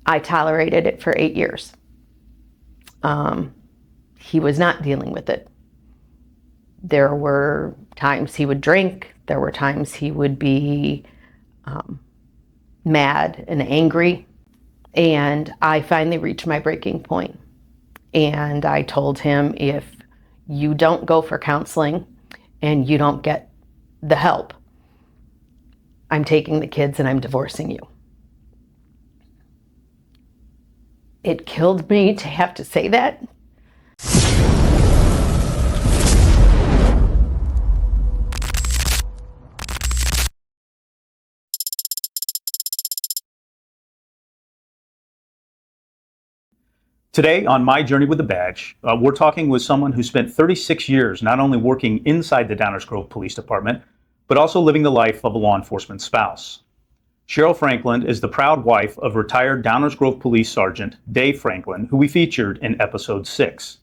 I tolerated it for 8 years. He was not dealing with it. There were times he would drink. There were times he would be mad and angry. And I finally reached my breaking point. And I told him, if you don't go for counseling and you don't get the help, I'm taking the kids and I'm divorcing you. It killed me to have to say that. Today on My Journey with a Badge, we're talking with someone who spent 36 years not only working inside the Downers Grove Police Department, but also living the life of a law enforcement spouse. Cheryl Franklin is the proud wife of retired Downers Grove Police Sergeant Dave Franklin, who we featured in episode 6.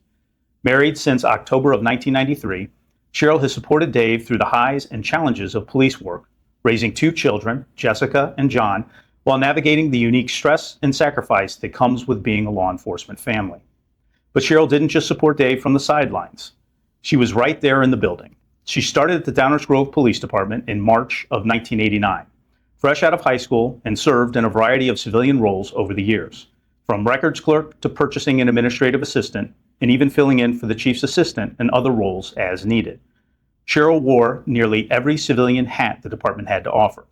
Married since October of 1993, Cheryl has supported Dave through the highs and challenges of police work, raising 2 children, Jessica and John, while navigating the unique stress and sacrifice that comes with being a law enforcement family. But Cheryl didn't just support Dave from the sidelines. She was right there in the building. She started at the Downers Grove Police Department in March of 1989, fresh out of high school, and served in a variety of civilian roles over the years, from records clerk to purchasing and administrative assistant, and even filling in for the chief's assistant and other roles as needed. Cheryl wore nearly every civilian hat the department had to offer.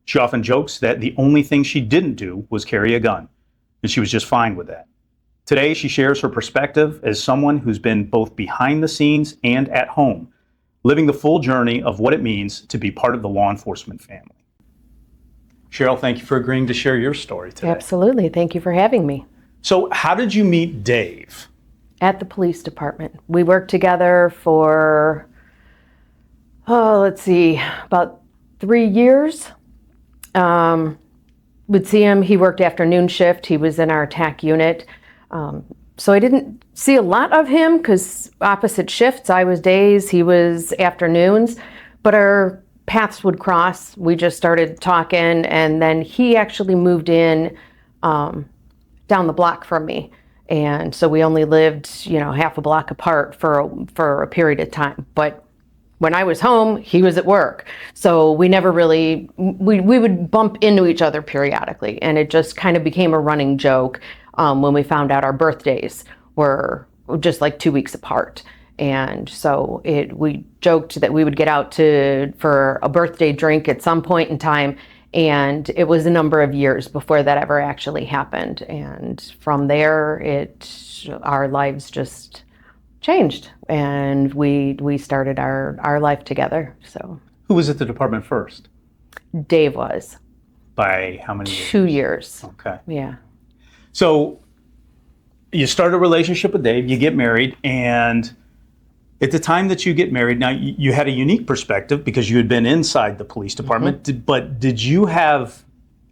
She often jokes that the only thing she didn't do was carry a gun, and she was just fine with that. Today, she shares her perspective as someone who's been both behind the scenes and at home, living the full journey of what it means to be part of the law enforcement family. Cheryl, thank you for agreeing to share your story today. Absolutely. Thank you for having me. So how did you meet Dave? At the police department. We worked together for, about 3 years. Would see him, he worked afternoon shift, he was in our TAC unit. So I didn't see a lot of him because opposite shifts, I was days, he was afternoons, but our paths would cross. We just started talking, and then he actually moved in down the block from me. And so we only lived, half a block apart for a period of time. But when I was home, he was at work. So we never really, we would bump into each other periodically. And it just kind of became a running joke when we found out our birthdays were just like 2 weeks apart. And so we joked that we would get out for a birthday drink at some point in time. And it was a number of years before that ever actually happened. And from there, our lives just changed, and we started our life together. So Who was at the department first? Dave was. By how many years? 2 years. Okay. Yeah. So you start a relationship with Dave, you get married, and at the time that you get married, now you had a unique perspective because you had been inside the police department, mm-hmm. But did you have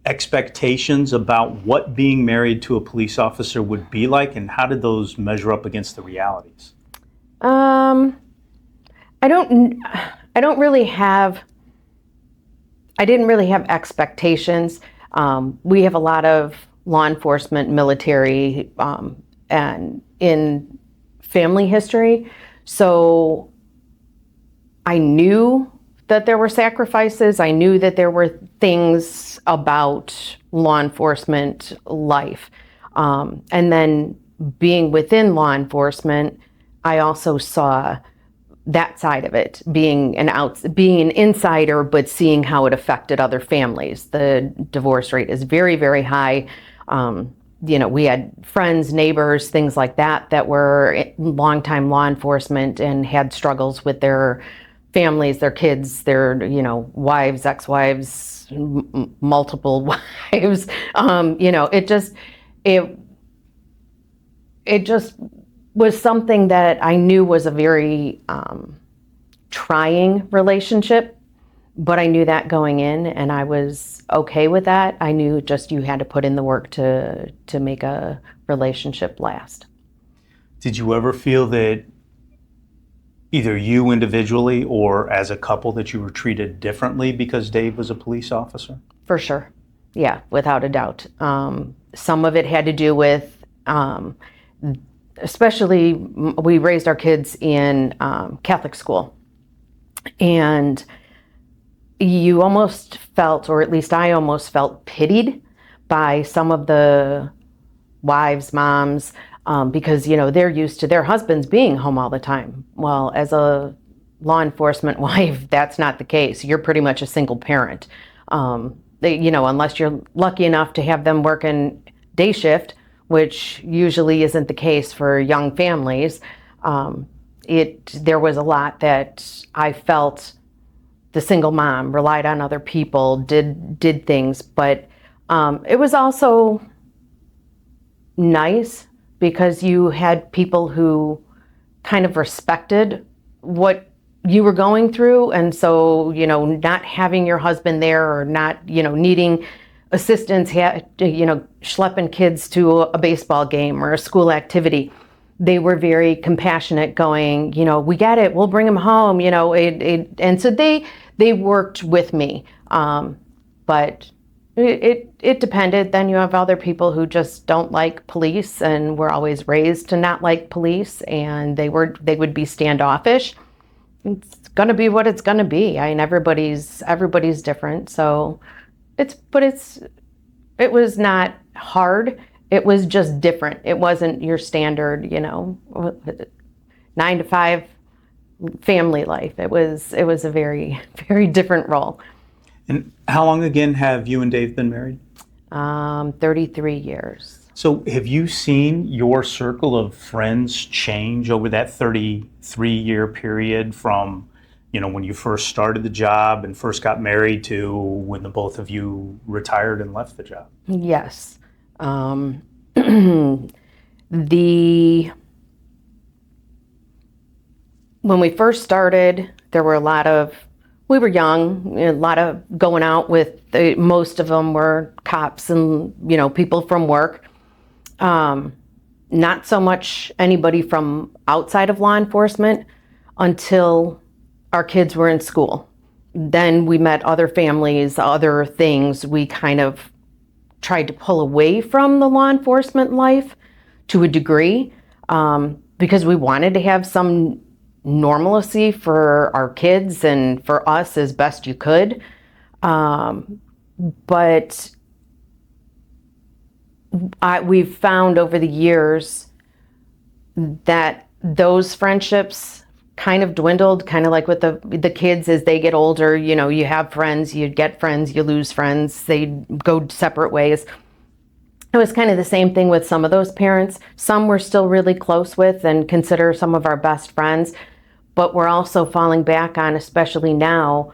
expectations about what being married to a police officer would be like, and how did those measure up against the realities? I didn't really have expectations. We have a lot of law enforcement, military, and in family history. So I knew that there were sacrifices. I knew that there were things about law enforcement life. And then being within law enforcement, I also saw that side of it, being an insider, but seeing how it affected other families. The divorce rate is very, very high. We had friends, neighbors, things like that were longtime law enforcement and had struggles with their families, their kids, their, wives, ex-wives, multiple wives. It just was something that I knew was a very trying relationship, but I knew that going in, and I was okay with that. I knew just you had to put in the work to make a relationship last. Did you ever feel that either you individually or as a couple that you were treated differently because Dave was a police officer? For sure. Yeah, without a doubt. Some of it had to do with, especially we raised our kids in Catholic school. And you almost felt, or at least I almost felt pitied by some of the wives, moms, because, they're used to their husbands being home all the time. Well, as a law enforcement wife, that's not the case. You're pretty much a single parent. Unless you're lucky enough to have them working day shift, which usually isn't the case for young families. There was a lot that I felt the single mom relied on other people, did things, but it was also nice because you had people who kind of respected what you were going through, and so not having your husband there or not needing assistance, schlepping kids to a baseball game or a school activity, they were very compassionate, going, we get it, we'll bring him home, and so they worked with me, but it depended. Then you have other people who just don't like police and were always raised to not like police, and they would be standoffish. It's gonna be what it's gonna be. I mean, everybody's different. So it was not hard. It was just different. It wasn't your standard, 9 to 5 family life. It was a very, very different role. And how long again have you and Dave been married? 33 years. So have you seen your circle of friends change over that 33-year period from, when you first started the job and first got married to when the both of you retired and left the job? Yes. When we first started, there were we were young, a lot of going out with, most of them were cops and, people from work. Not so much anybody from outside of law enforcement until our kids were in school. Then we met other families, other things. We kind of tried to pull away from the law enforcement life to a degree, because we wanted to have some normalcy for our kids and for us as best you could. But we've found over the years that those friendships kind of dwindled, kind of like with the kids as they get older. You have friends, you get friends, you lose friends, they go separate ways. It was kind of the same thing with some of those parents. Some we're still really close with and consider some of our best friends, but we're also falling back on, especially now,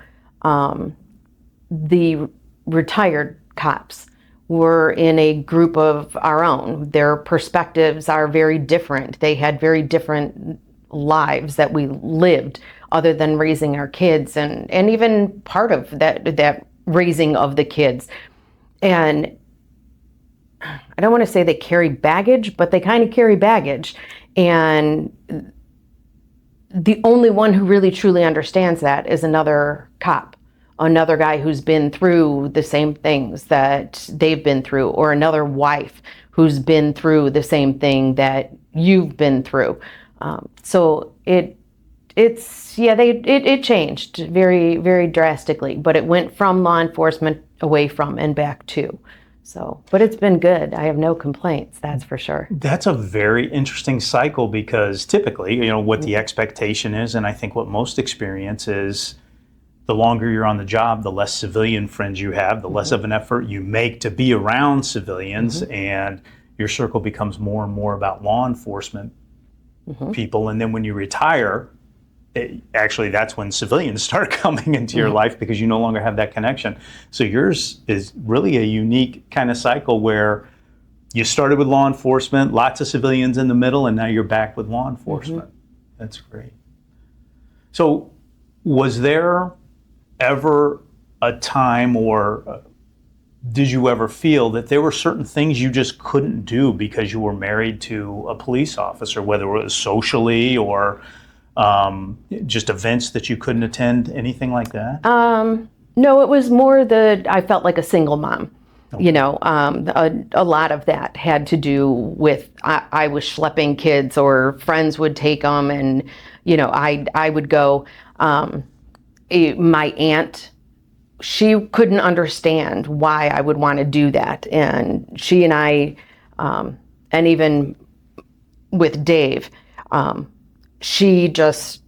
the retired cops. We're in a group of our own. Their perspectives are very different. They had very different lives that we lived, other than raising our kids and even part of that raising of the kids. And I don't want to say they carry baggage, but they kind of carry baggage. And the only one who really truly understands that is another cop, another guy who's been through the same things that they've been through, or another wife who's been through the same thing that you've been through. So it changed very, very drastically, but it went from law enforcement away from and back to. So, but it's been good. I have no complaints, that's for sure. That's a very interesting cycle, because typically, what the expectation is, and I think what most experience is, the longer you're on the job, the less civilian friends you have, the less of an effort you make to be around civilians, and your circle becomes more and more about law enforcement people. And then when you retire, actually that's when civilians start coming into your life, because you no longer have that connection. So yours is really a unique kind of cycle where you started with law enforcement, lots of civilians in the middle, and now you're back with law enforcement. That's great. So was there ever a time, or did you ever feel that there were certain things you just couldn't do because you were married to a police officer, whether it was socially or just events that you couldn't attend, anything like that? No, it was more that I felt like a single mom. You know, a lot of that had to do with I was schlepping kids, or friends would take them, and you know, I would go. My aunt, she couldn't understand why I would want to do that, and she and I, and even with Dave, she just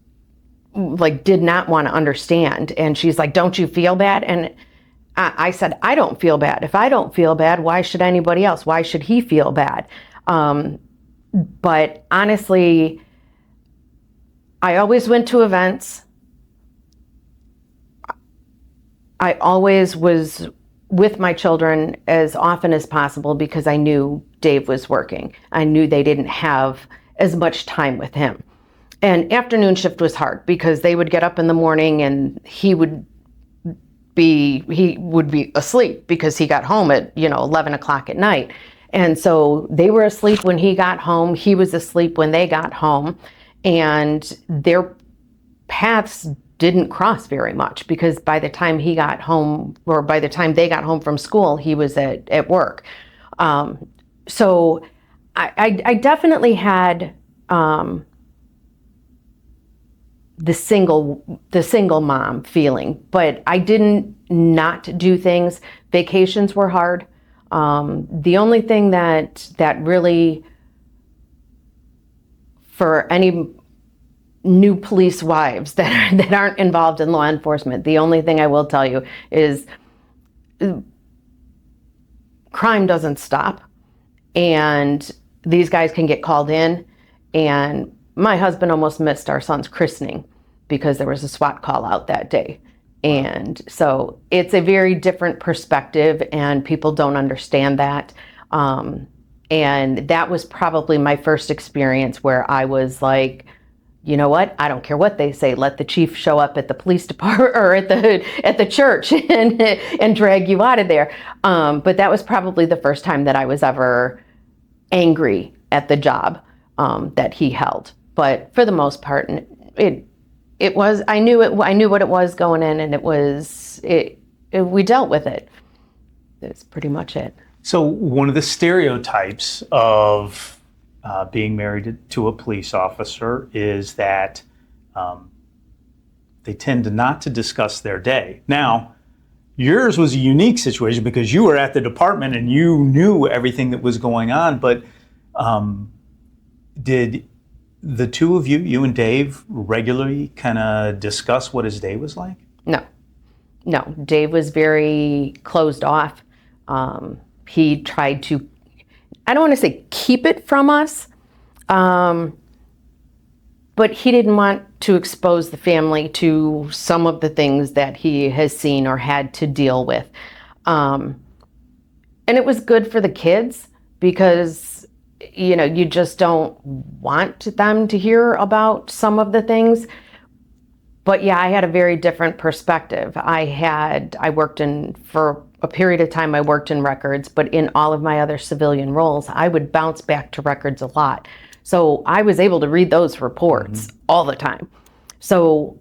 like did not want to understand, and she's like, "Don't you feel bad?" And I said, "I don't feel bad. If I don't feel bad, why should anybody else? Why should he feel bad?" But honestly, I always went to events. I always was with my children as often as possible because I knew Dave was working. I knew they didn't have as much time with him. And afternoon shift was hard because they would get up in the morning and he would be asleep because he got home at 11 o'clock at night. And so they were asleep when he got home. He was asleep when they got home, and their paths didn't cross very much because by the time he got home, or by the time they got home from school, he was at work. So I definitely had the single mom feeling, but I didn't not do things. Vacations were hard. The only thing that really, for any new police wives that aren't involved in law enforcement, the only thing I will tell you is crime doesn't stop, and these guys can get called in. And my husband almost missed our son's christening because there was a SWAT call out that day. And so it's a very different perspective, and people don't understand that. And that was probably my first experience where I was like, you know what? I don't care what they say. Let the chief show up at the police department or at the church and drag you out of there. But that was probably the first time that I was ever angry at the job that he held. But for the most part, it was, I knew what it was going in, and we dealt with it. That's pretty much it. So one of the stereotypes of being married to a police officer is that they tend not to discuss their day. Now, yours was a unique situation because you were at the department and you knew everything that was going on, but did the two of you and Dave, regularly kind of discuss what his day was like? No, Dave was very closed off. He tried to, I don't want to say keep it from us, but he didn't want to expose the family to some of the things that he has seen or had to deal with. And it was good for the kids because, you just don't want them to hear about some of the things. But yeah, I had a very different perspective. For a period of time, I worked in records, but in all of my other civilian roles, I would bounce back to records a lot. So I was able to read those reports all the time. So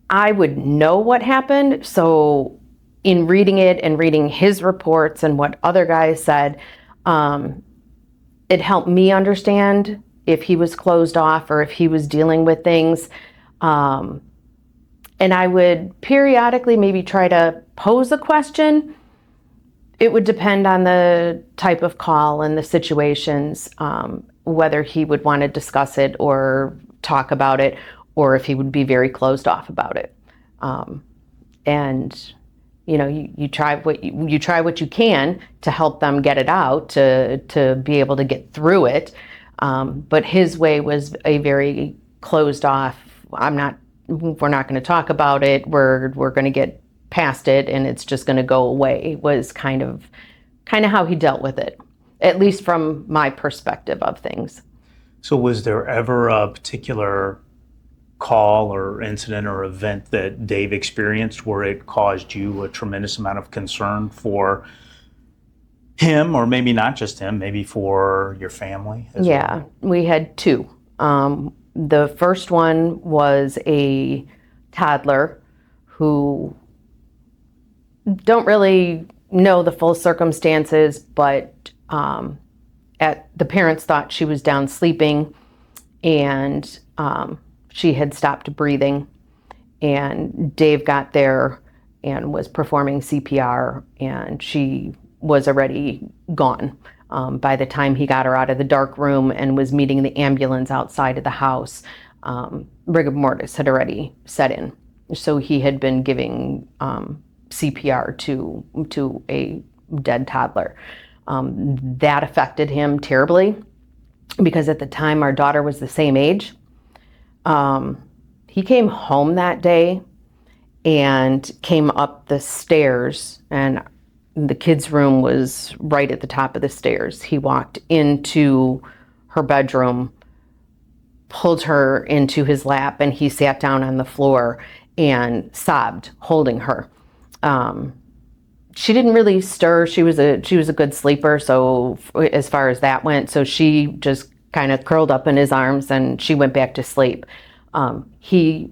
I would know what happened. So in reading it and reading his reports and what other guys said, it helped me understand if he was closed off or if he was dealing with things. And I would periodically maybe try to pose a question. It would depend on the type of call and the situations, whether he would want to discuss it or talk about it, or if he would be very closed off about it. And you try what you can to help them get it out, to be able to get through it. But his way was a very closed off. We're not going to talk about it. We're going to get past it, and it's just going to go away. Was kind of how he dealt with it, at least from my perspective of things. So was there ever a particular call or incident or event that Dave experienced where it caused you a tremendous amount of concern for him, or maybe not just him, maybe for your family as well? We had two. The first one was a toddler who don't really know the full circumstances, but the parents thought she was down sleeping, and she had stopped breathing. And Dave got there and was performing CPR, and she was already gone. By the time he got her out of the dark room and was meeting the ambulance outside of the house, rigor mortis had already set in. So he had been giving CPR to a dead toddler. That affected him terribly, because at the time our daughter was the same age. He came home that day and came up the stairs, and the kids' room was right at the top of the stairs. He walked into her bedroom, pulled her into his lap, and he sat down on the floor and sobbed, holding her. She didn't really stir. She was a good sleeper, so as far as that went, so she just kind of curled up in his arms and she went back to sleep. He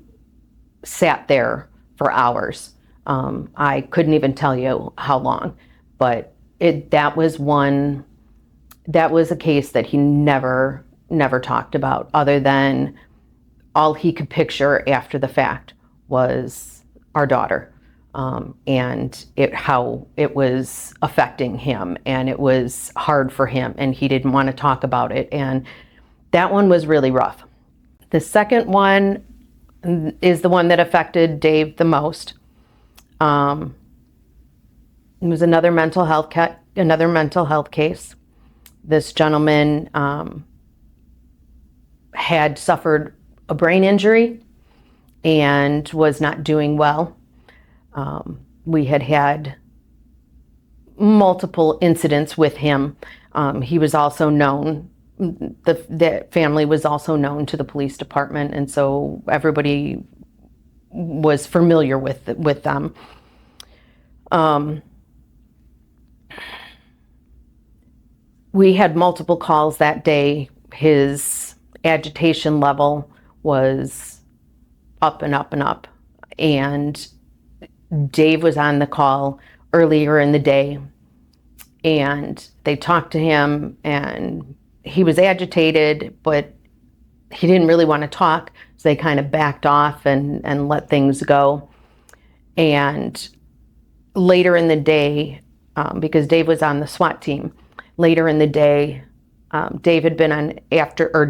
sat there for hours. I couldn't even tell you how long, but that was a case that he never talked about, other than all he could picture after the fact was our daughter, and how it was affecting him, and it was hard for him, and he didn't want to talk about it, and that one was really rough. The second one is the one that affected Dave the most. It was another mental health case. This gentleman had suffered a brain injury and was not doing well. We had multiple incidents with him. He was also known, the family was also known to the police department, and so everybody was familiar with them. We had multiple calls that day. His agitation level was up and up and up, and Dave was on the call earlier in the day, and they talked to him, and he was agitated, but he didn't really want to talk, so they kind of backed off and let things go. And later in the day, because Dave was on the SWAT team, later in the day, Dave had been on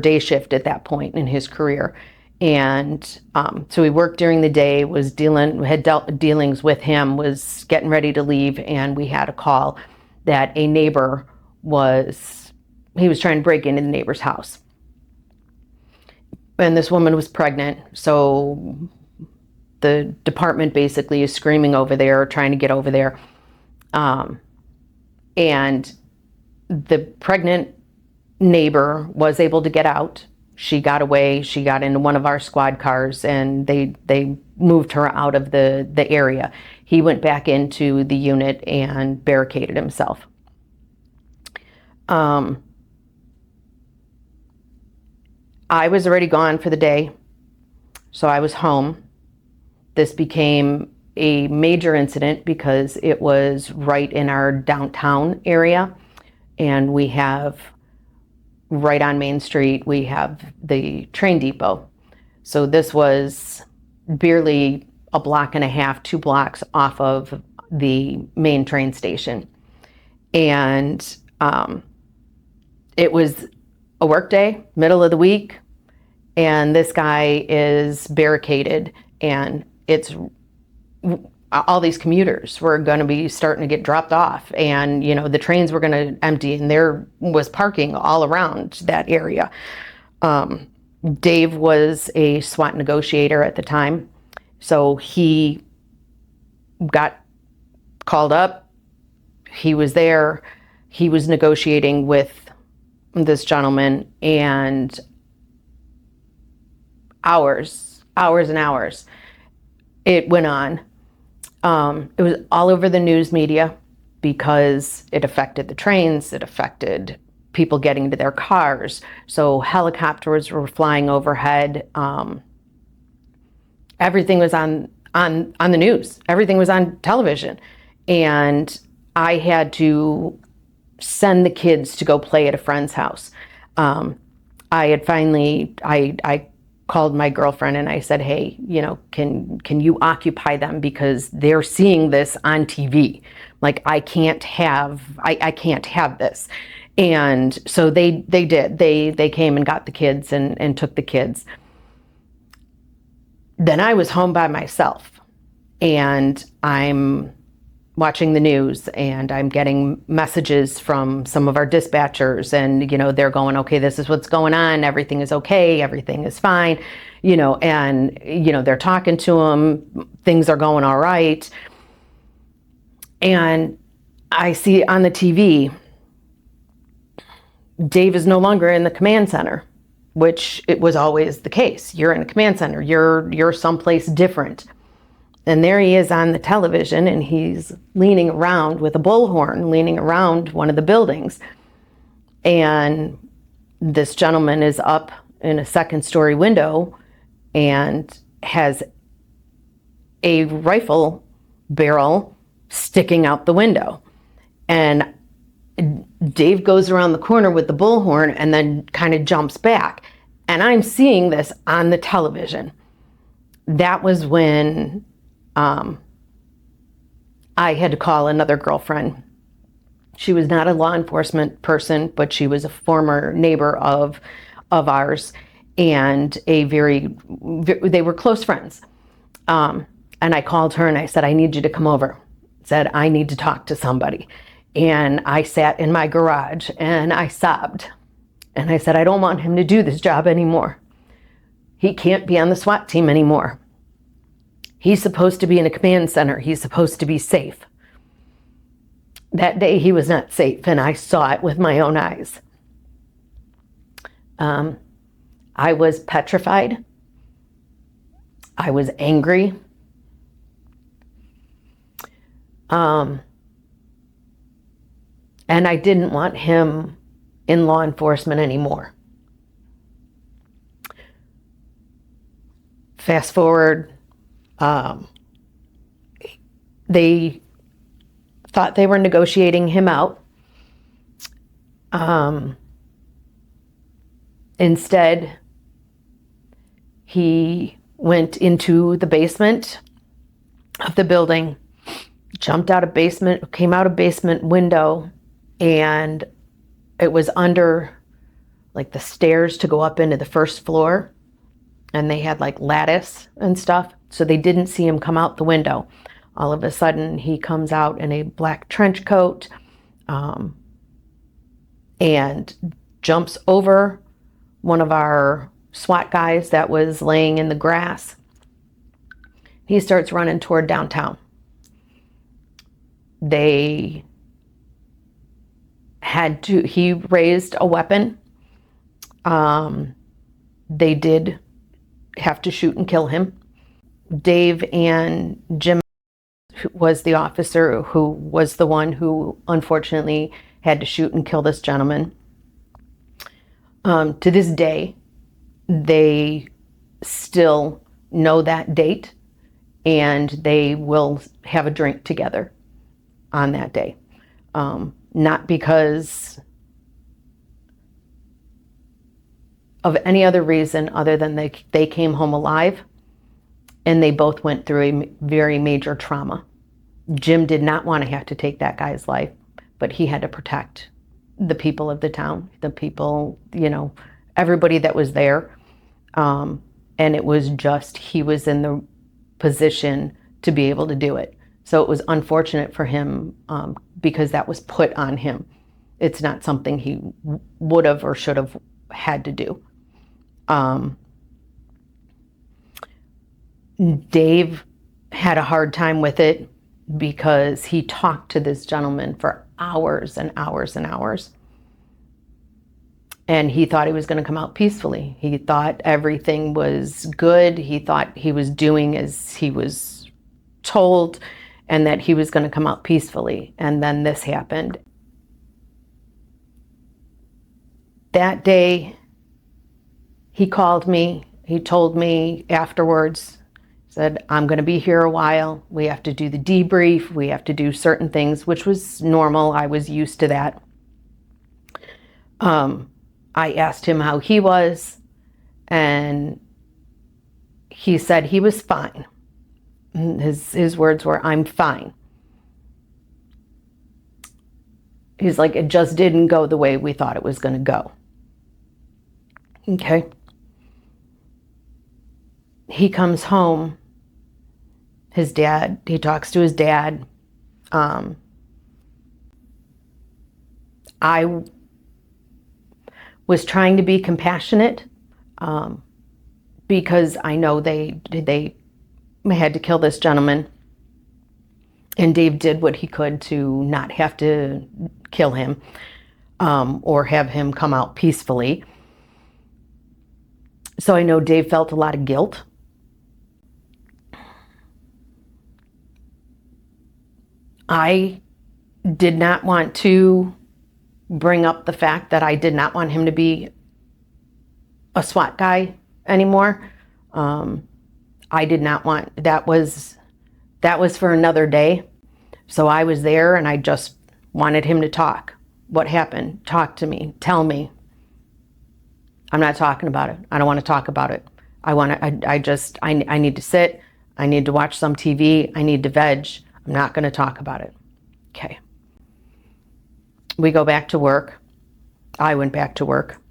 day shift at that point in his career. And so he worked during the day, had dealings with him, was getting ready to leave, and we had a call that a neighbor was trying to break into the neighbor's house. And this woman was pregnant, so the department basically is screaming over there, trying to get over there. And the pregnant neighbor was able to get out. She got away. She got into one of our squad cars, and they moved her out of the area. He went back into the unit and barricaded himself. I was already gone for the day, so I was home. This became a major incident because it was right in our downtown area, and we have right on Main Street, we have the train depot. So this was barely a block and a half, 2 blocks off of the main train station. And it was a work day, middle of the week, and this guy is barricaded, and it's all these commuters were going to be starting to get dropped off, and the trains were going to empty, and there was parking all around that area. Dave was a SWAT negotiator at the time, so he got called up. He was there. He was negotiating with this gentleman, and hours and hours it went on. It was all over the news media because it affected the trains, it affected people getting to their cars. So helicopters were flying overhead. Everything was on the news. Everything was on television. And I had to send the kids to go play at a friend's house. I had finally, I called my girlfriend and I said, hey, can you occupy them, because they're seeing this on TV. Like, I can't have this. And so they did. They came and got the kids and took the kids. Then I was home by myself, and I'm watching the news, and I'm getting messages from some of our dispatchers, and they're going, okay, this is what's going on, everything is okay, everything is fine, and they're talking to them, things are going all right. And I see on the TV, Dave is no longer in the command center, which it was always the case. You're in a command center, you're someplace different. And there he is on the television, and he's leaning around with a bullhorn, leaning around one of the buildings. And this gentleman is up in a second-story window and has a rifle barrel sticking out the window. And Dave goes around the corner with the bullhorn and then kind of jumps back. And I'm seeing this on the television. That was when I had to call another girlfriend. She was not a law enforcement person, but she was a former neighbor of ours, and they were close friends. And I called her and I said, I need you to come over. Said, I need to talk to somebody. And I sat in my garage and I sobbed. And I said, I don't want him to do this job anymore. He can't be on the SWAT team anymore. He's supposed to be in a command center. He's supposed to be safe. That day he was not safe, and I saw it with my own eyes. I was petrified. I was angry. And I didn't want him in law enforcement anymore. Fast forward, they thought they were negotiating him out. Instead, he went into the basement of the building, came out a basement window, and it was under like the stairs to go up into the first floor. And they had like lattice and stuff, so they didn't see him come out the window. All of a sudden, he comes out in a black trench coat and jumps over one of our SWAT guys that was laying in the grass. He starts running toward downtown. He raised a weapon. They did have to shoot and kill him. Dave and Jim was the officer who was the one who unfortunately had to shoot and kill this gentleman. To this day, they still know that date, and they will have a drink together on that day. Not because of any other reason other than they came home alive, and they both went through a very major trauma. Jim did not want to have to take that guy's life, but he had to protect the people of the town, the people, everybody that was there. And it was just, he was in the position to be able to do it. So it was unfortunate for him because that was put on him. It's not something he would have or should have had to do. Dave had a hard time with it because he talked to this gentleman for hours and hours and hours. And he thought he was going to come out peacefully. He thought everything was good. He thought he was doing as he was told and that he was going to come out peacefully. And then this happened. That day, he called me. He told me afterwards, Said, I'm going to be here a while. We have to do the debrief. We have to do certain things, which was normal. I was used to that. I asked him how he was, and he said he was fine. His words were, I'm fine. He's like, it just didn't go the way we thought it was going to go. Okay. He comes home. He talks to his dad. I was trying to be compassionate because I know they had to kill this gentleman, and Dave did what he could to not have to kill him or have him come out peacefully. So I know Dave felt a lot of guilt. I did not want to bring up the fact that I did not want him to be a SWAT guy anymore. I did not want, that was for another day. So I was there and I just wanted him to talk. What happened? Talk to me. Tell me. I'm not talking about it. I don't want to talk about it. I need to sit. I need to watch some TV. I need to veg. I'm not going to talk about it. Okay. We go back to work. I went back to work.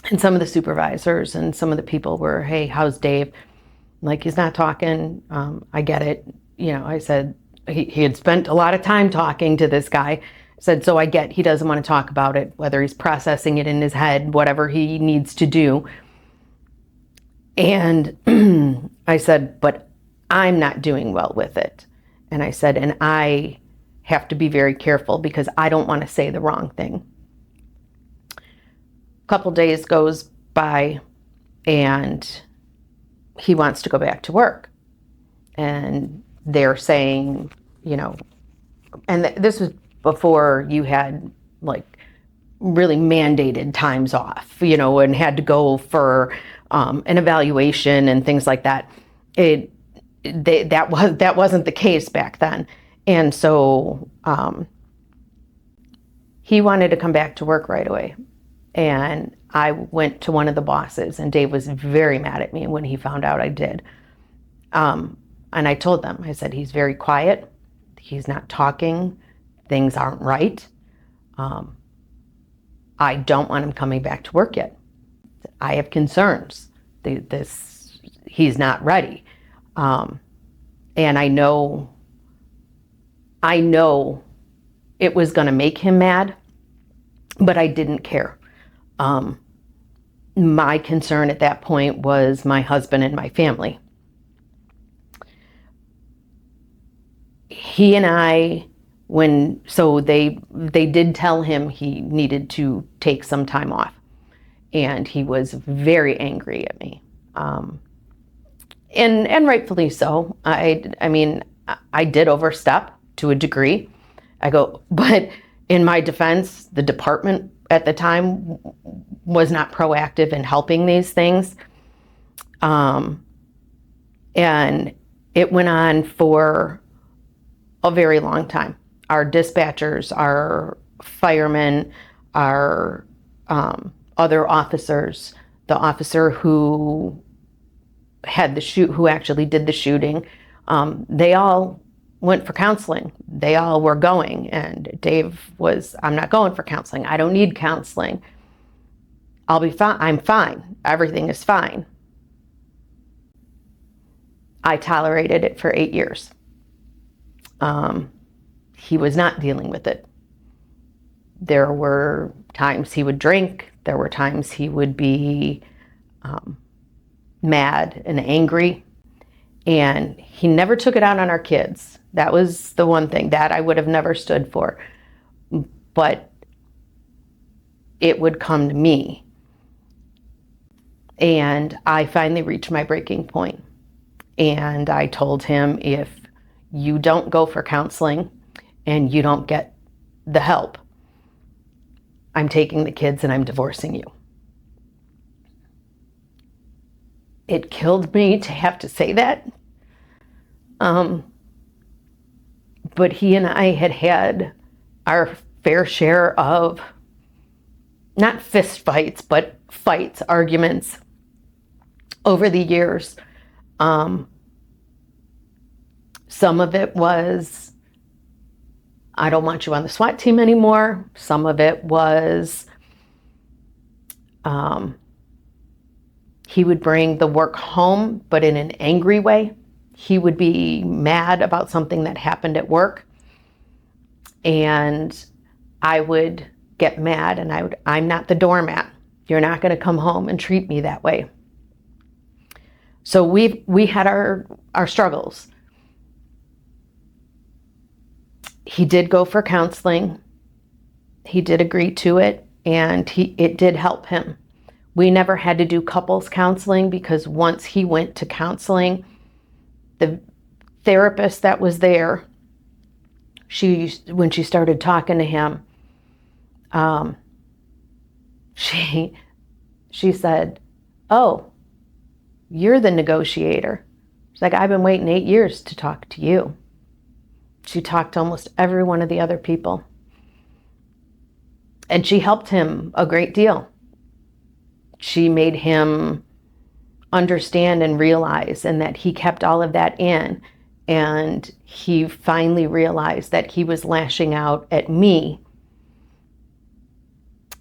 And some of the supervisors and some of the people were, hey, how's Dave? Like, he's not talking. I get it. You know, I said, he had spent a lot of time talking to this guy. I said, so I get he doesn't want to talk about it, whether he's processing it in his head, whatever he needs to do. And I said, but I'm not doing well with it. And I said, and I have to be very careful because I don't want to say the wrong thing. A couple days goes by and he wants to go back to work. And they're saying, you know, and this was before you had like really mandated times off, you know, and had to go for an evaluation and things like that. That wasn't the case back then. And so he wanted to come back to work right away. And I went to one of the bosses, and Dave was very mad at me when he found out I did. And I told them, I said, he's very quiet. He's not talking. Things aren't right. I don't want him coming back to work yet. I have concerns. He's not ready. And I know it was going to make him mad, but I didn't care. My concern at that point was my husband and my family. He and I, they did tell him he needed to take some time off, and he was very angry at me. And rightfully so. I mean, I did overstep to a degree. But in my defense, the department at the time was not proactive in helping these things. And it went on for a very long time. Our dispatchers, our firemen, our other officers, the officer who who actually did the shooting, they all went for counseling. They all were going, and Dave was, I'm not going for counseling. I don't need counseling. I'll be fine. I'm fine. Everything is fine. I tolerated it for 8 years. He was not dealing with it. There were times he would drink. There were times he would be mad and angry. And he never took it out on our kids. That was the one thing that I would have never stood for. But it would come to me. And I finally reached my breaking point. And I told him, if you don't go for counseling and you don't get the help, I'm taking the kids and I'm divorcing you. it killed me to have to say that. But he and I had our fair share of, not fist fights, but fights, arguments over the years. Some of it was, I don't want you on the SWAT team anymore. Some of it was, he would bring the work home, but in an angry way. He would be mad about something that happened at work, and I would get mad, and I'm not the doormat. You're not going to come home and treat me that way. So we had our struggles. He did go for counseling. He did agree to it, and it did help him. We never had to do couples counseling, because once he went to counseling, the therapist that was there, when she started talking to him, she said, "Oh, you're the negotiator." She's like, "I've been waiting 8 years to talk to you." She talked to almost every one of the other people. And she helped him a great deal. She made him understand and realize, and that he kept all of that in. And he finally realized that he was lashing out at me.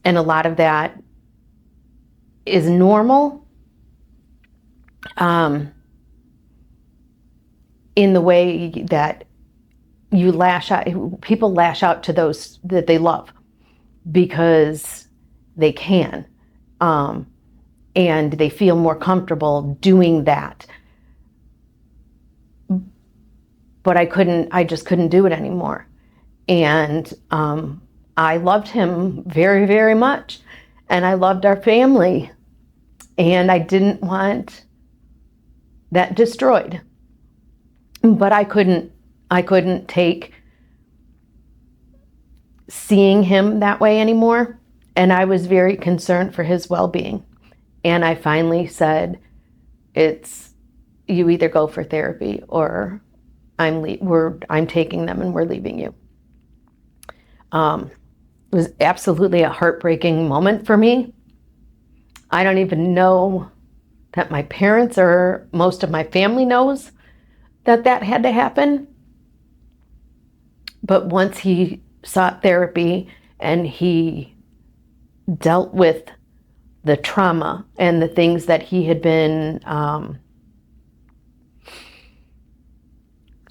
And a lot of that is normal, in the way that you lash out, people lash out to those that they love because they can. And they feel more comfortable doing that. But I just couldn't do it anymore. And I loved him very, very much. And I loved our family. And I didn't want that destroyed. But I couldn't take seeing him that way anymore. And I was very concerned for his well-being. And I finally said, you either go for therapy or I'm taking them and we're leaving you. It was absolutely a heartbreaking moment for me. I don't even know that my parents or most of my family knows that had to happen. But once he sought therapy and he dealt with the trauma and the things that he had been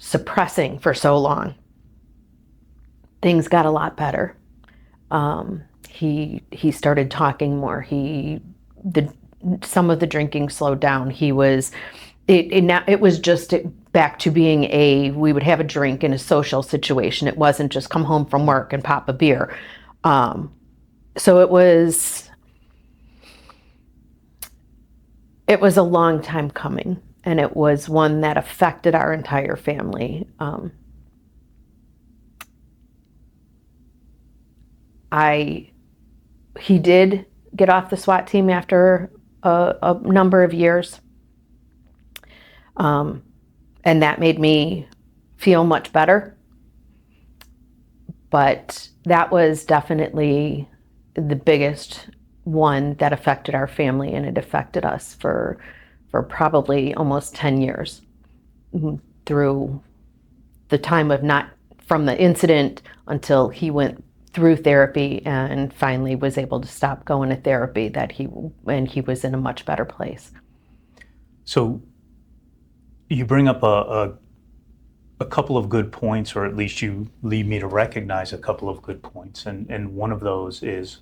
suppressing for so long, things got a lot better. He started talking more. Some of the drinking slowed down. It was just back to being we would have a drink in a social situation. It wasn't just come home from work and pop a beer. So it was a long time coming, and it was one that affected our entire family. He did get off the SWAT team after a number of years. And that made me feel much better. But that was definitely the biggest one that affected our family, and it affected us for probably almost 10 years, through the time of not from the incident until he went through therapy and finally was able to stop going to therapy, and he was in a much better place. So you bring up a couple of good points, or at least you lead me to recognize a couple of good points. And one of those is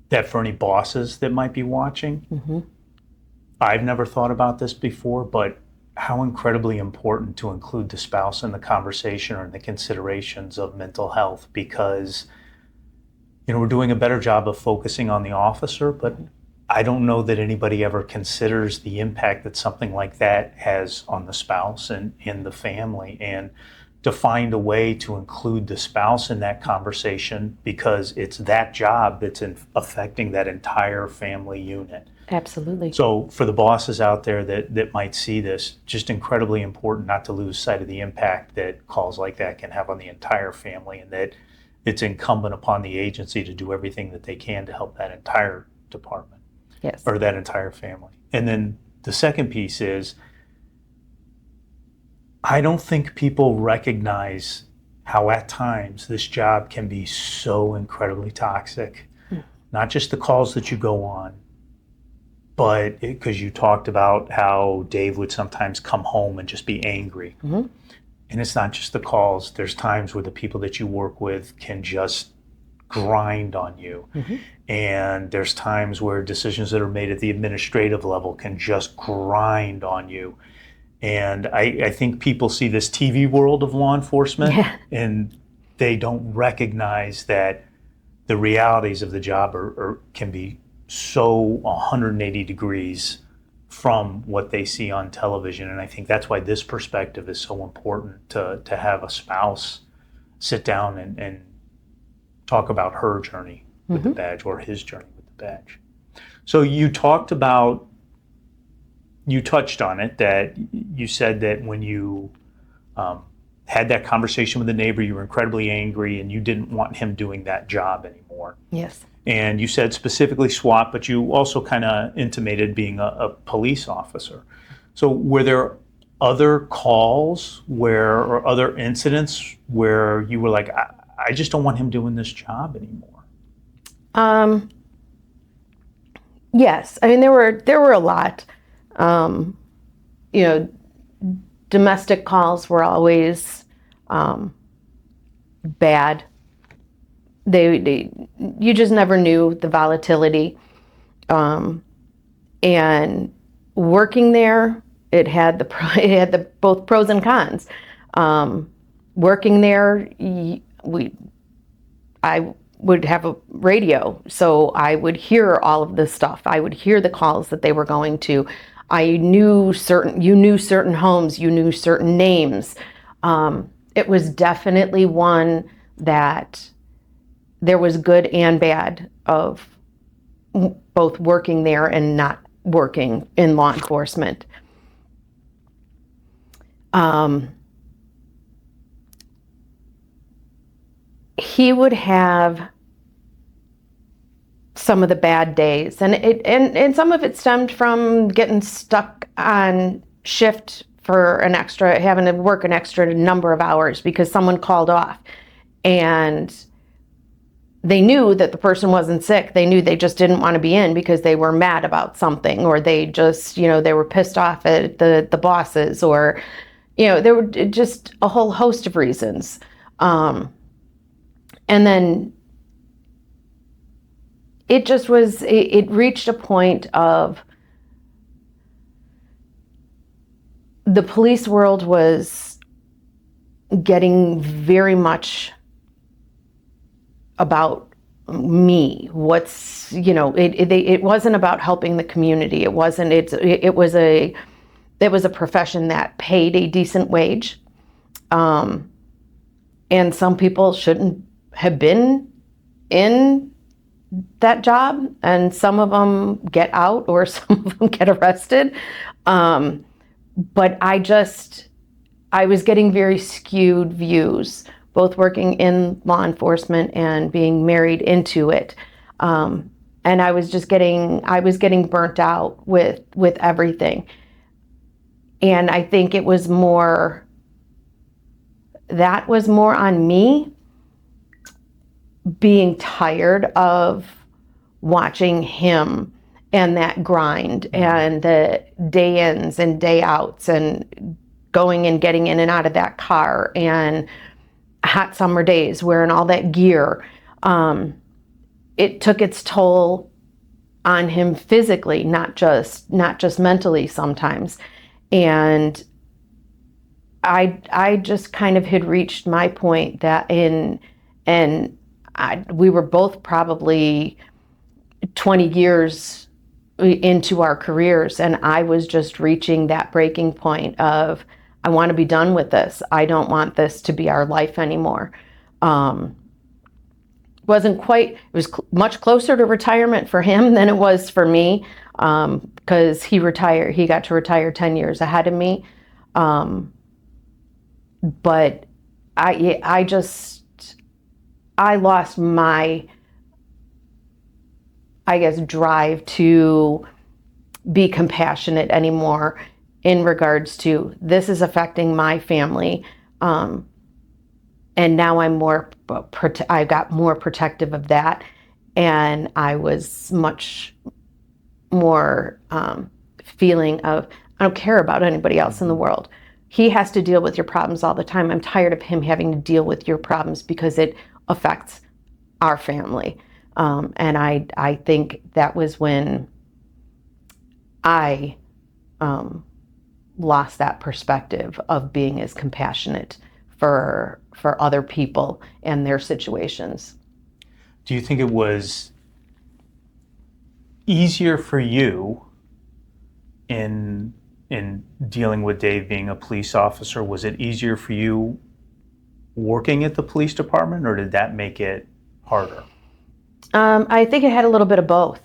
that for any bosses that might be watching, Mm-hmm. I've never thought about this before, but how incredibly important to include the spouse in the conversation or in the considerations of mental health, because we're doing a better job of focusing on the officer, but I don't know that anybody ever considers the impact that something like that has on the spouse and in the family. And to find a way to include the spouse in that conversation, because it's that job that's affecting that entire family unit. Absolutely. So for the bosses out there that might see this, just incredibly important not to lose sight of the impact that calls like that can have on the entire family, and that it's incumbent upon the agency to do everything that they can to help that entire department. Yes. Or that entire family. And then the second piece is, I don't think people recognize how at times this job can be so incredibly toxic. Not just the calls that you go on, but because you talked about how Dave would sometimes come home and just be angry. And it's not just the calls. There's times where the people that you work with can just grind on you. And there's times where decisions that are made at the administrative level can just grind on you. And I think people see this TV world of law enforcement, and they don't recognize that the realities of the job can be so 180 degrees from what they see on television. And I think that's why this perspective is so important, to have a spouse sit down and talk about her journey with the badge, or his journey with the badge. So you touched on it, that you said that when you had that conversation with the neighbor, you were incredibly angry and you didn't want him doing that job anymore. Yes. And you said specifically SWAT, but you also kind of intimated being a police officer. So were there other calls or other incidents where you were like, I just don't want him doing this job anymore? Yes. I mean, there were a lot. Domestic calls were always bad. You just never knew the volatility. And working there, it had the both pros and cons. Working there, I would have a radio, so I would hear all of this stuff. I would hear the calls that they were going to. You knew certain homes, you knew certain names. It was definitely one that there was good and bad of both working there and not working in law enforcement. He would have some of the bad days, and some of it stemmed from getting stuck on shift for having to work an extra number of hours because someone called off, and they knew that the person wasn't sick. They knew they just didn't want to be in because they were mad about something, or they just, they were pissed off at the bosses, or, there were just a whole host of reasons. And then it just was, it reached a point of the police world was getting very much about me. It wasn't about helping the community. It was a profession that paid a decent wage. And some people shouldn't have been in that job, and some of them get out, or some of them get arrested. But I was getting very skewed views, both working in law enforcement and being married into it. And I was getting burnt out with everything. And I think that was more on me, being tired of watching him and that grind and the day ins and day outs and going and getting in and out of that car and hot summer days wearing all that gear. It took its toll on him physically, not just mentally sometimes. And I just kind of had reached my point that we were both probably 20 years into our careers, and I was just reaching that breaking point of, I want to be done with this. I don't want this to be our life anymore. Wasn't quite, it was much closer to retirement for him than it was for me, because he got to retire 10 years ahead of me. But I lost my, I guess, drive to be compassionate anymore in regards to this is affecting my family. And now I got more protective of that. And I was much more feeling of, I don't care about anybody else in the world. He has to deal with your problems all the time. I'm tired of him having to deal with your problems because it affects our family. And I think that was when I lost that perspective of being as compassionate for other people and their situations. Do you think it was easier for you in dealing with Dave being a police officer? Was it easier for you working at the police department, or did that make it harder? I think it had a little bit of both.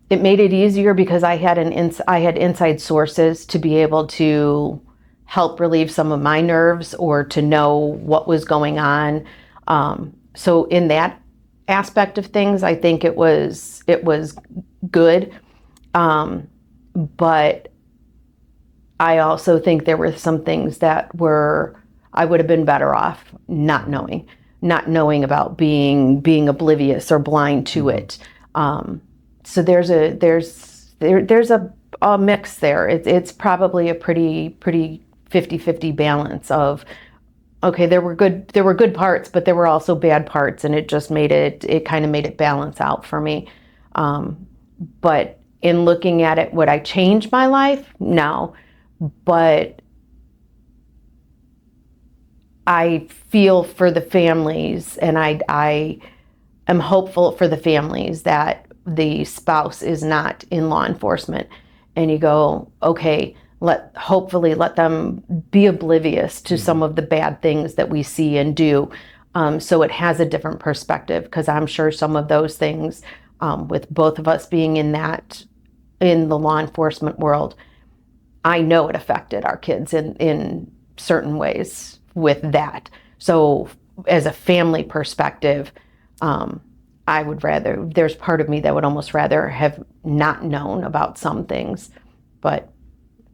It made it easier because I had inside sources to be able to help relieve some of my nerves or to know what was going on. So in that aspect of things, I think it was good. But I also think there were some things that I would have been better off not knowing about, being oblivious or blind to it. So there's a mix there. It's probably a pretty 50-50 balance of, okay, there were good parts, but there were also bad parts, and it just kind of made it balance out for me. But in looking at it, would I change my life? No. But I feel for the families, and I am hopeful for the families that the spouse is not in law enforcement. And you go, okay, hopefully let them be oblivious to some of the bad things that we see and do, so it has a different perspective, because I'm sure some of those things, with both of us being in the law enforcement world, I know it affected our kids in certain ways with that. So as a family perspective, there's part of me that would almost rather have not known about some things, but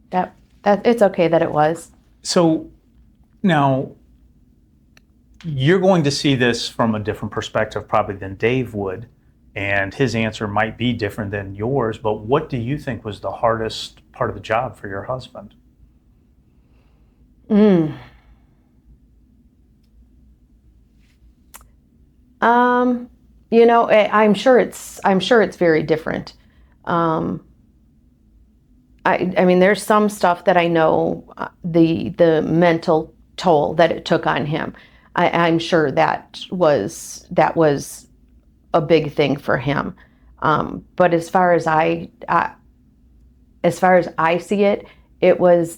that it's okay that it was. So now you're going to see this from a different perspective probably than Dave would, and his answer might be different than yours, but what do you think was the hardest part of the job for your husband? I'm sure it's very different. I mean, there's some stuff that I know, the mental toll that it took on him. I'm sure that was a big thing for him. But as far as I see it, it was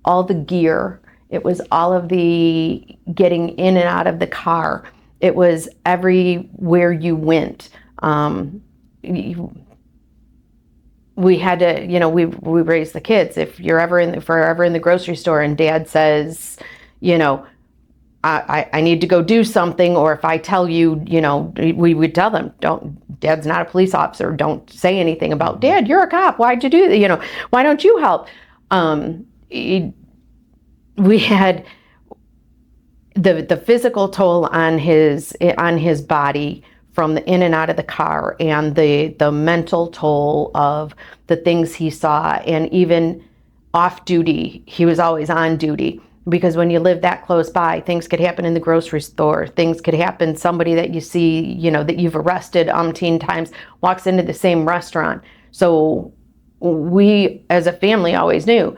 all the gear. It was all of the getting in and out of the car. It was everywhere you went. We had to, we raised the kids. If we're ever in the grocery store and Dad says, I need to go do something, or if I tell you, we would tell them, Dad's not a police officer. Don't say anything about, Dad, you're a cop. Why'd you do that? Why don't you help? We had the physical toll on his body from the in and out of the car, and the mental toll of the things he saw, and even off duty, he was always on duty. Because when you live that close by, things could happen in the grocery store. Things could happen. Somebody that you see, that you've arrested umpteen times, walks into the same restaurant. So we, as a family, always knew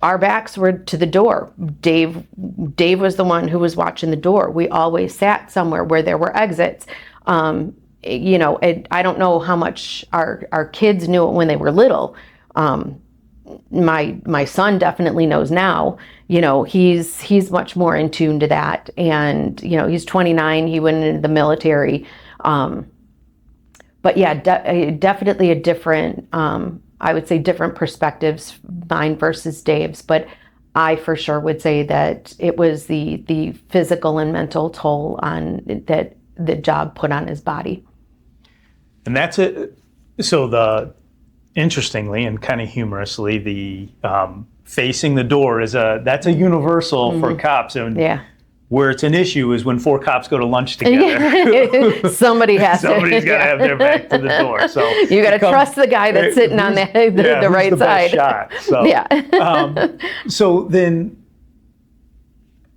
our backs were to the door. Dave was the one who was watching the door. We always sat somewhere where there were exits. I don't know how much our kids knew it when they were little. my son definitely knows now. He's much more in tune to that, and he's 29. He went into the military, but yeah, definitely a different. I would say different perspectives, mine versus Dave's, but I for sure would say that it was the physical and mental toll on that the job put on his body. And that's it. So interestingly and kind of humorously, the facing the door that's a universal for cops. And Yeah. where it's an issue is when 4 cops go to lunch together. Somebody's got to have their back to the door. So you got to trust the guy that's sitting on the right who's the side. Best shot. So, Yeah. So then,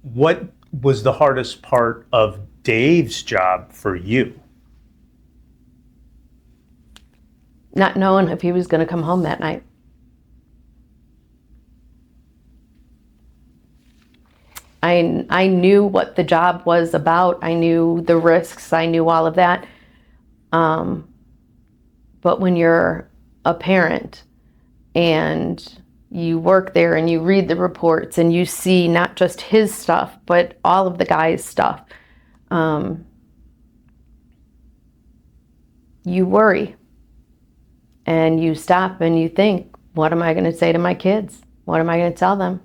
what was the hardest part of Dave's job for you? Not knowing if he was going to come home that night. I knew what the job was about. I knew the risks. I knew all of that. But when you're a parent and you work there and you read the reports and you see not just his stuff, but all of the guys' stuff, you worry. And you stop and you think, what am I going to say to my kids? What am I going to tell them?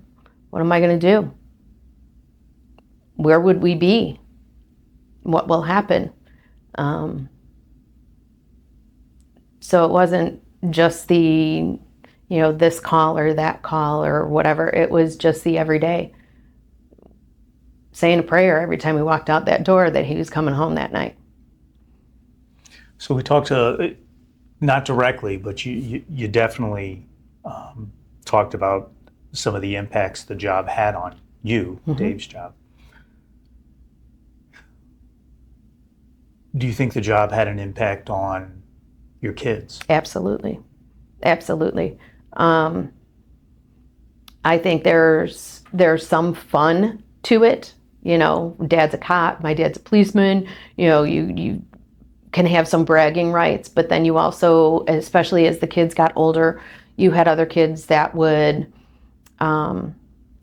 What am I going to do? Where would we be? What will happen? So it wasn't just the, this call or that call or whatever. It was just the everyday. Saying a prayer every time we walked out that door that he was coming home that night. So we talked not directly, but you definitely talked about some of the impacts the job had on you, Dave's job. Do you think the job had an impact on your kids? Absolutely. Absolutely. I think there's some fun to it. Dad's a cop, my dad's a policeman. You can have some bragging rights, but then you also, especially as the kids got older, you had other kids that would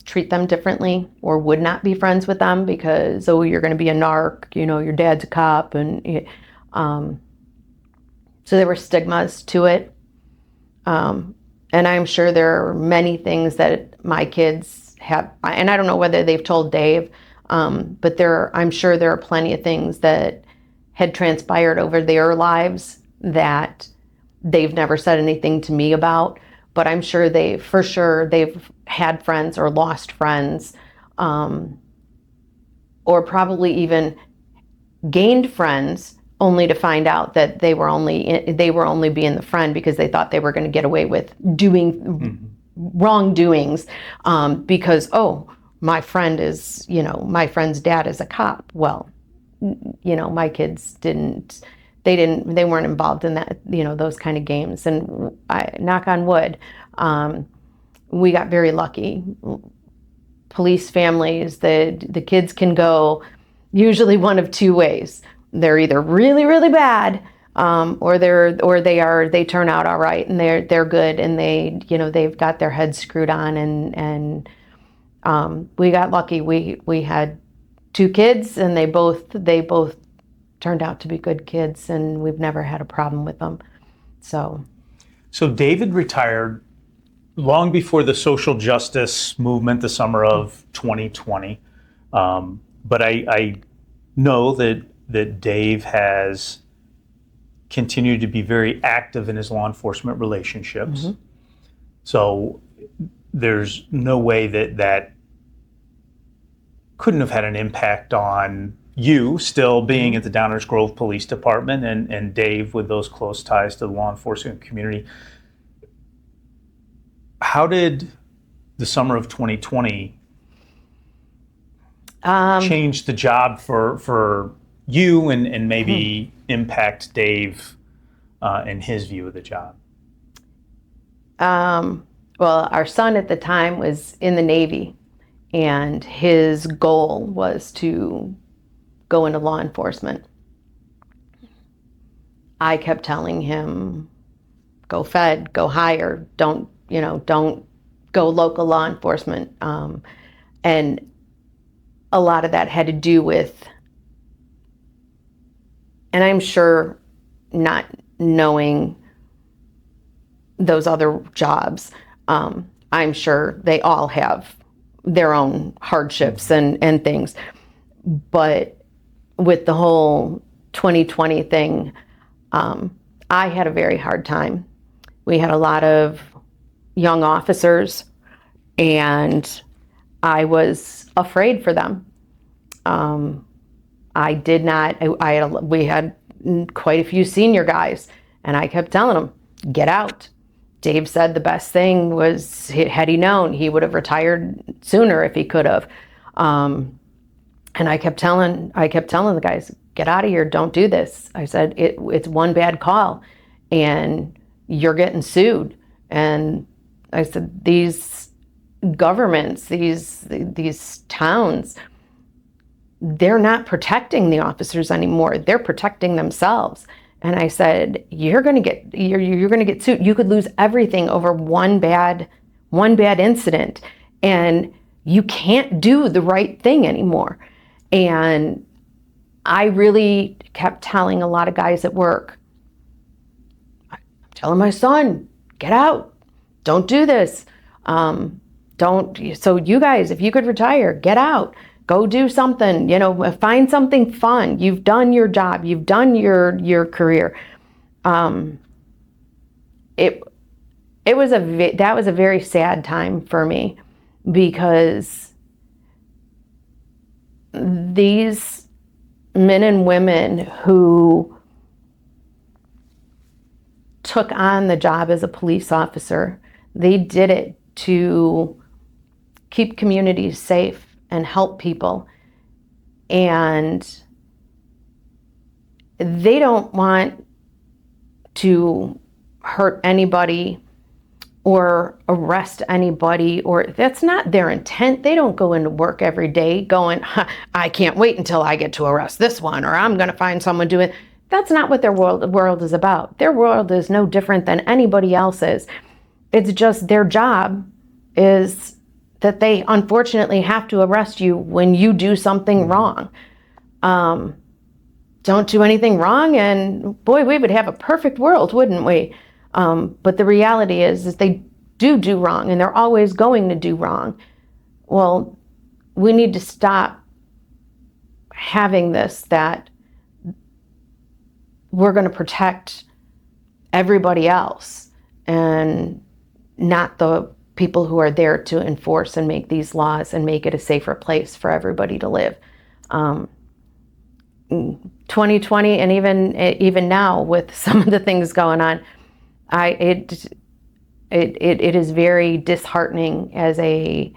treat them differently or would not be friends with them because, you're going to be a narc, your dad's a cop. And so there were stigmas to it. And I'm sure there are many things that my kids have, and I don't know whether they've told Dave, but I'm sure there are plenty of things that had transpired over their lives that they've never said anything to me about. But I'm sure they've had friends or lost friends, or probably even gained friends only to find out that they were only being the friend because they thought they were going to get away with doing wrongdoings, because my friend's dad is a cop. Well, my kids they weren't involved in that, those kind of games. And knock on wood, we got very lucky. Police families, the kids can go usually one of two ways. They're either really, really bad, or they turn out all right and they're good and they've got their heads screwed on and we got lucky. We had 2 kids and they both turned out to be good kids, and we've never had a problem with them. So David retired long before the social justice movement, the summer of 2020. But I know that Dave has continued to be very active in his law enforcement relationships. So there's no way that couldn't have had an impact on you still being at the Downers Grove Police Department and Dave with those close ties to the law enforcement community. How did the summer of 2020 change the job for you and maybe impact Dave and his view of the job? Well, our son at the time was in the Navy, and his goal was to go into law enforcement. I kept telling him, go Fed, go higher, don't don't go local law enforcement. And a lot of that had to do with, and I'm sure not knowing those other jobs, I'm sure they all have their own hardships and things. But with the whole 2020 thing, I had a very hard time. We had a lot of young officers, and I was afraid for them. We had quite a few senior guys, and I kept telling them, get out. Dave said the best thing was, had he known, he would have retired sooner if he could have. And I kept telling the guys, get out of here, don't do this. I said, it's one bad call and you're getting sued. And I said, these governments, these towns, they're not protecting the officers anymore. They're protecting themselves. And I said, you're going to get sued. You could lose everything over one bad incident, and you can't do the right thing anymore. And I really kept telling a lot of guys at work, I'm telling my son, get out, don't do this. So you guys, if you could retire, get out. Go do something, find something fun. You've done your job. You've done your career. That was a very sad time for me, because these men and women who took on the job as a police officer, they did it to keep communities safe and help people. And they don't want to hurt anybody or arrest anybody, or that's not their intent. They don't go into work every day going, I can't wait until I get to arrest this one, or I'm going to find someone doing. That's not what their world is about. Their world is no different than anybody else's. It's just their job is that they unfortunately have to arrest you when you do something wrong. Don't do anything wrong, and boy, we would have a perfect world, wouldn't we? But the reality is they do wrong, and they're always going to do wrong. Well, we need to stop having this, that we're going to protect everybody else and not the people who are there to enforce and make these laws and make it a safer place for everybody to live. 2020, and even now with some of the things going on, it is very disheartening as a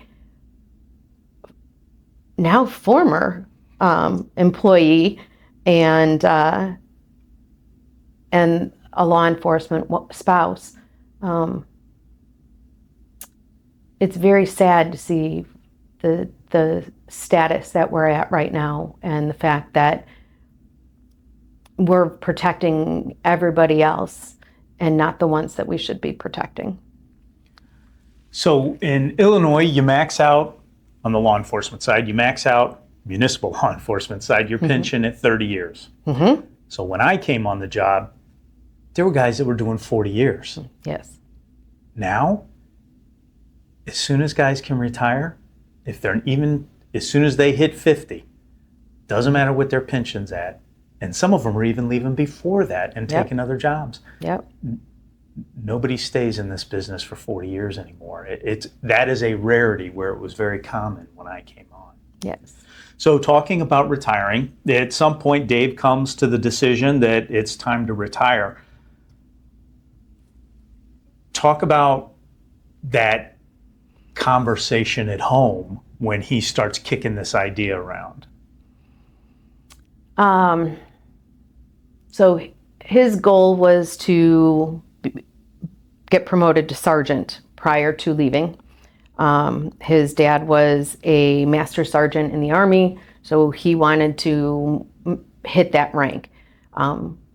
now former employee and a law enforcement spouse. It's very sad to see the status that we're at right now, and the fact that we're protecting everybody else and not the ones that we should be protecting. So in Illinois, you max out on the law enforcement side, you max out municipal law enforcement side, your pension at 30 years. Mm-hmm. So when I came on the job, there were guys that were doing 40 years. Yes. Now, as soon as guys can retire, as soon as they hit 50, doesn't matter what their pension's at, and some of them are even leaving before that and taking other jobs. Yep. Nobody stays in this business for 40 years anymore. That is a rarity, where it was very common when I came on. Yes. So talking about retiring, at some point Dave comes to the decision that it's time to retire. Talk about that conversation at home when he starts kicking this idea around. So his goal was to get promoted to sergeant prior to leaving. His dad was a master sergeant in the Army, so he wanted to hit that rank.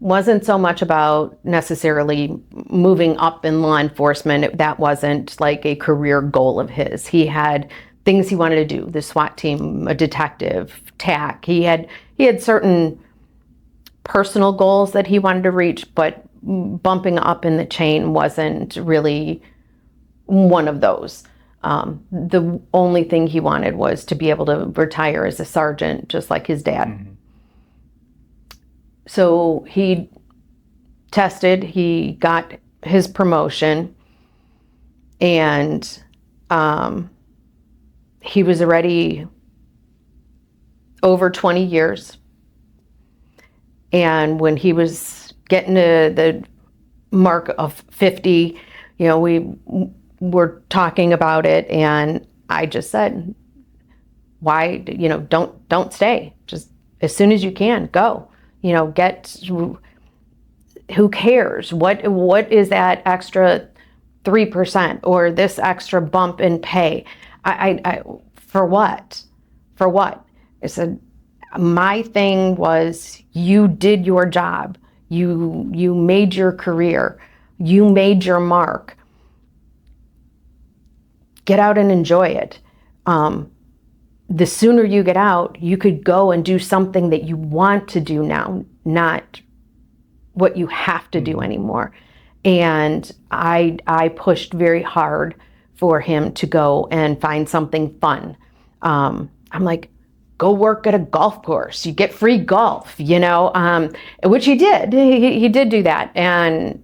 wasn't so much about necessarily moving up in law enforcement. That wasn't like a career goal of his. He had things he wanted to do, the SWAT team, a detective, TAC. He had certain personal goals that he wanted to reach, but bumping up in the chain wasn't really one of those. The only thing he wanted was to be able to retire as a sergeant, just like his dad. Mm-hmm. So he tested, he got his promotion, and he was already over 20 years. And when he was getting to the mark of 50, we were talking about it, and I just said, why, don't stay. Just as soon as you can, go. Who cares? What is that extra 3% or this extra bump in pay? I for what? For what? I said, my thing was, you did your job. You made your career. You made your mark. Get out and enjoy it. The sooner you get out, you could go and do something that you want to do now, not what you have to do anymore. And I pushed very hard for him to go and find something fun. I'm like, go work at a golf course. You get free golf, which he did. He did do that. And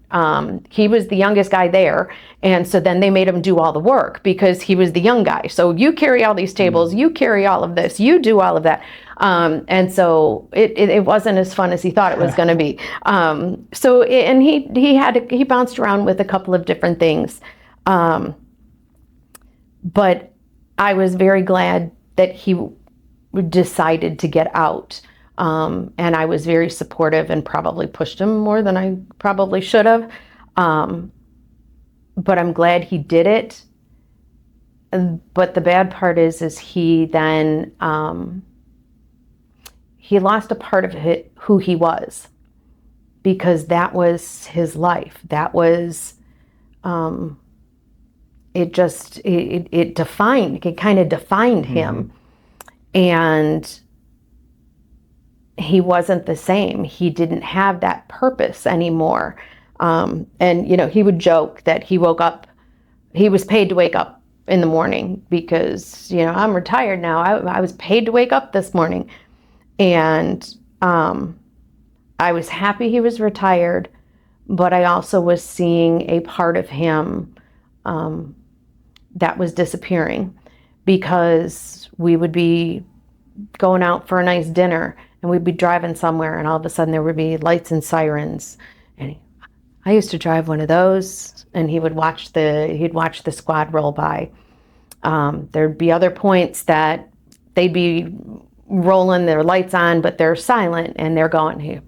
he was the youngest guy there. And so then they made him do all the work because he was the young guy. So you carry all these tables, you carry all of this, you do all of that. And so it wasn't as fun as he thought it was going to be. He bounced around with a couple of different things. But I was very glad that he decided to get out. And I was very supportive and probably pushed him more than I probably should have. But I'm glad he did it. But the bad part is he then, he lost a part of who he was, because that was his life. That was, it kind of defined him. And he wasn't the same. He didn't have that purpose anymore. And he would joke that he woke up, he was paid to wake up in the morning because, I'm retired now. I was paid to wake up this morning. And I was happy he was retired, but I also was seeing a part of him that was disappearing, because we would be going out for a nice dinner and we'd be driving somewhere, and all of a sudden there would be lights and sirens. And I used to drive one of those, and he'd watch the squad roll by. There'd be other points that they'd be rolling their lights on, but they're silent, and they're going, hey,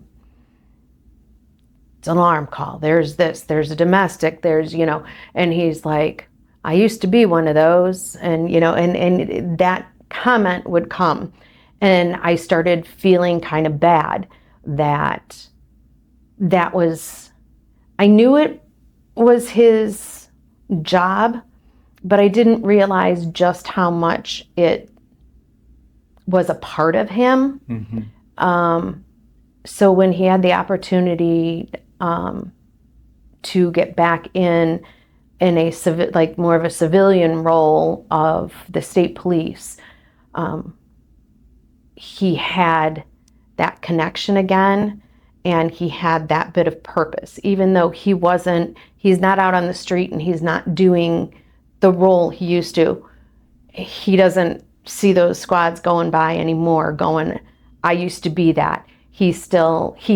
it's an alarm call. There's this, there's a domestic, there's, and he's like, I used to be one of those. And, and that comment would come. And I started feeling kind of bad that was, I knew it was his job, but I didn't realize just how much it was a part of him. So when he had the opportunity to get back in a more of a civilian role of the state police, he had that connection again, and he had that bit of purpose, even though he's not out on the street and he's not doing the role he used to. He doesn't see those squads going by anymore going, I used to be that. He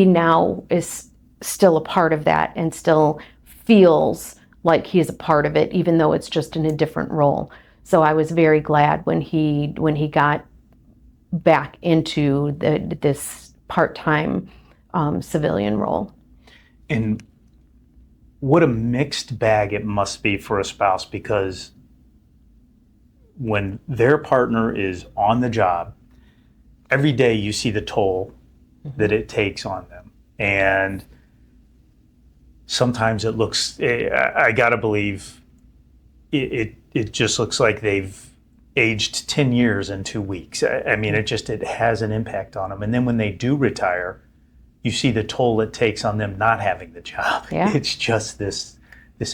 now is still a part of that and still feels like he's a part of it, even though it's just in a different role. So I was very glad when he got back into this part-time civilian role. And what a mixed bag it must be for a spouse, because when their partner is on the job, every day you see the toll that it takes on them. And sometimes it looks, I gotta believe, it just looks like they've aged 10 years in 2 weeks. I mean, it has an impact on them. And then when they do retire, you see the toll it takes on them not having the job. Yeah. It's just this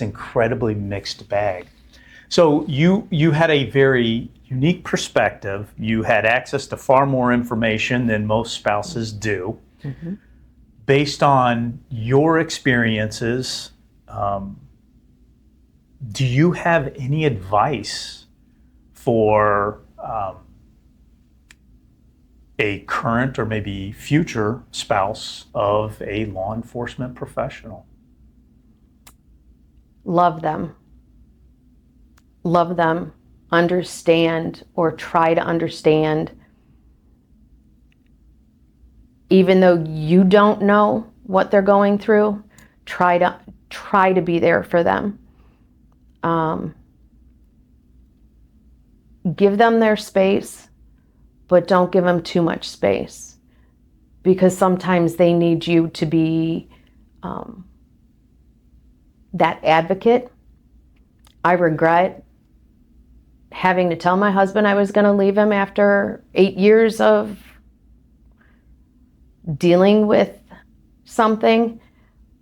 incredibly mixed bag. So you had a very unique perspective. You had access to far more information than most spouses do. Mm-hmm. Based on your experiences, do you have any advice for a current or maybe future spouse of a law enforcement professional? Love them. Love them. Understand, or try to understand. Even though you don't know what they're going through, try to be there for them. Give them their space, but don't give them too much space, because sometimes they need you to be that advocate. I regret having to tell my husband I was going to leave him after 8 years of dealing with something.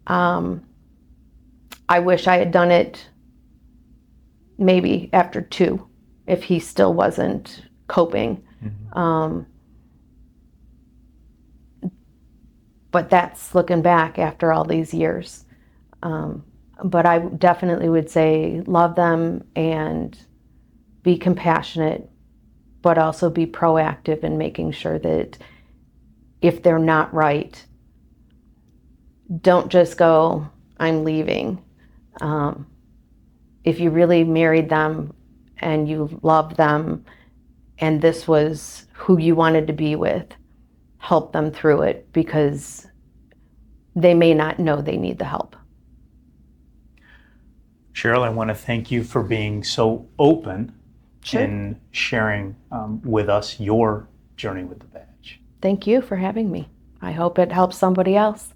I wish I had done it maybe after 2, if he still wasn't coping. Mm-hmm. But that's looking back after all these years. But I definitely would say love them and be compassionate, but also be proactive in making sure that if they're not right, don't just go, I'm leaving. If you really married them and you loved them and this was who you wanted to be with, help them through it, because they may not know they need the help. Cheryl, I want to thank you for being so open in sharing with us your journey with the badge. Thank you for having me. I hope it helps somebody else.